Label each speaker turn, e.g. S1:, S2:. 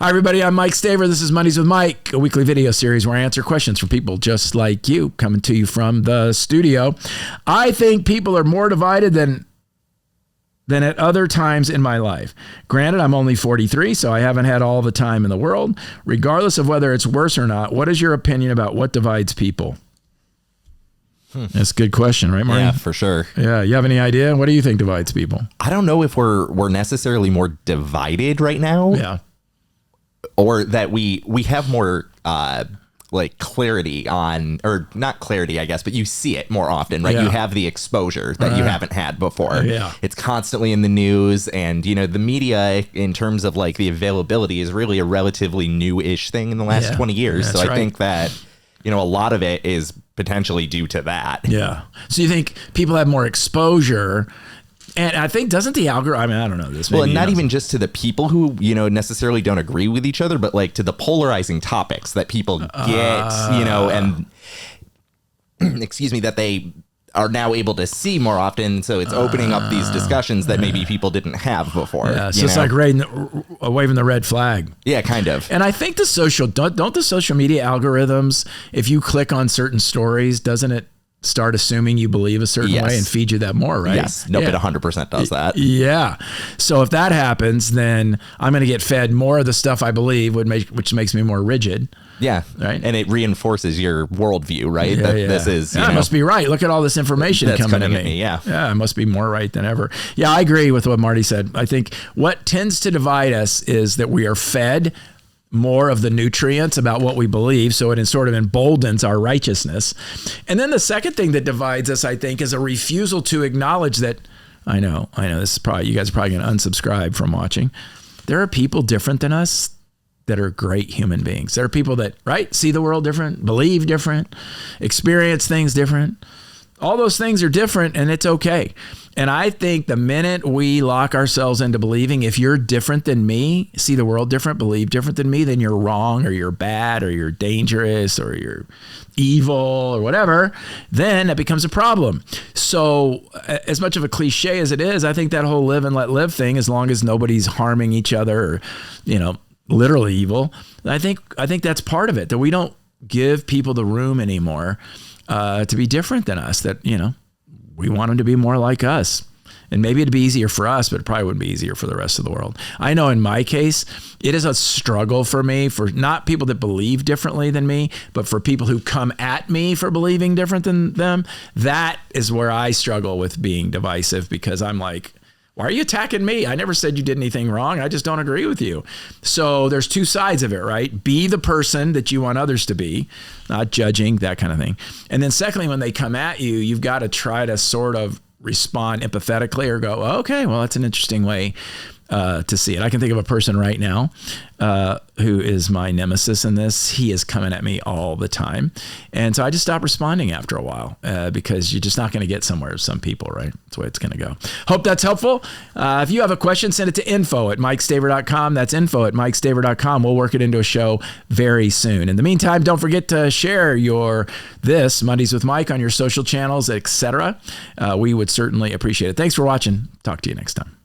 S1: Hi, everybody. I'm Mike Staver. This is Mondays with Mike, a weekly video series where I answer questions from people just like you, coming to you from the studio. I think people are more divided than at other times in my life. Granted, I'm only 43, so I haven't had all the time in the world. Regardless of whether it's worse or not, what is your opinion about what divides people? That's a good question, right, Marty?
S2: Yeah, for sure.
S1: Yeah, you have any idea? What do you think divides people?
S2: I don't know if we're necessarily more divided right now.
S1: Yeah.
S2: Or that we have more like clarity on, or not clarity, I guess, but you see it more often, right?
S1: Yeah.
S2: You have the exposure that you haven't had before.
S1: Yeah.
S2: It's constantly in the news, and the media, in terms of like the availability, is really a relatively new-ish thing in the last 20 years.
S1: That's
S2: so I
S1: right.
S2: think that a lot of it is potentially due to that.
S1: Yeah. So you think people have more exposure? And I think, doesn't the algorithm, I don't know this.
S2: Well, and not even just to the people who, necessarily don't agree with each other, but like to the polarizing topics that people get, and excuse me, that they are now able to see more often. So it's opening up these discussions that maybe people didn't have before.
S1: Yeah, so it's like waving the red flag.
S2: Yeah, kind of.
S1: And I think don't the social media algorithms, if you click on certain stories, doesn't it start assuming you believe a certain way and feed you that more, right?
S2: Yes. Nope, it 100% does that.
S1: Yeah. So if that happens, then I'm going to get fed more of the stuff I believe, which makes me more rigid.
S2: Yeah.
S1: Right.
S2: And it reinforces your worldview, right? This is,
S1: I must be right. Look at all this information coming at me.
S2: Yeah.
S1: Yeah. I must be more right than ever. Yeah. I agree with what Marty said. I think what tends to divide us is that we are fed more of the nutrients about what we believe, so it sort of emboldens our righteousness. And then the second thing that divides us, I think, is a refusal to acknowledge that, I know, this is probably, you guys are probably going to unsubscribe from watching. There are people different than us that are great human beings. There are people that, see the world different, believe different, experience things different. All those things are different, and it's okay. And I think the minute we lock ourselves into believing, if you're different than me, see the world different, believe different than me, then you're wrong, or you're bad, or you're dangerous, or you're evil, or whatever, then it becomes a problem. So as much of a cliche as it is, I think that whole live and let live thing, as long as nobody's harming each other or, literally evil, I think that's part of it, that we don't give people the room anymore to be different than us, that, we want them to be more like us. And maybe it'd be easier for us, but it probably wouldn't be easier for the rest of the world. I know in my case, it is a struggle for me, for not people that believe differently than me, but for people who come at me for believing different than them. That is where I struggle with being divisive, because I'm like, why are you attacking me? I never said you did anything wrong. I just don't agree with you. So there's two sides of it, right? Be the person that you want others to be, not judging, that kind of thing. And then secondly, when they come at you, you've got to try to sort of respond empathetically or go, okay, well, that's an interesting way to see it. I can think of a person right now who is my nemesis in this. He is coming at me all the time. And so I just stopped responding after a while because you're just not going to get somewhere with some people, right? That's the way it's going to go. Hope that's helpful. If you have a question, send it to info@mikestaver.com. That's info@mikestaver.com. We'll work it into a show very soon. In the meantime, don't forget to share this Mondays with Mike on your social channels, etc. We would certainly appreciate it. Thanks for watching. Talk to you next time.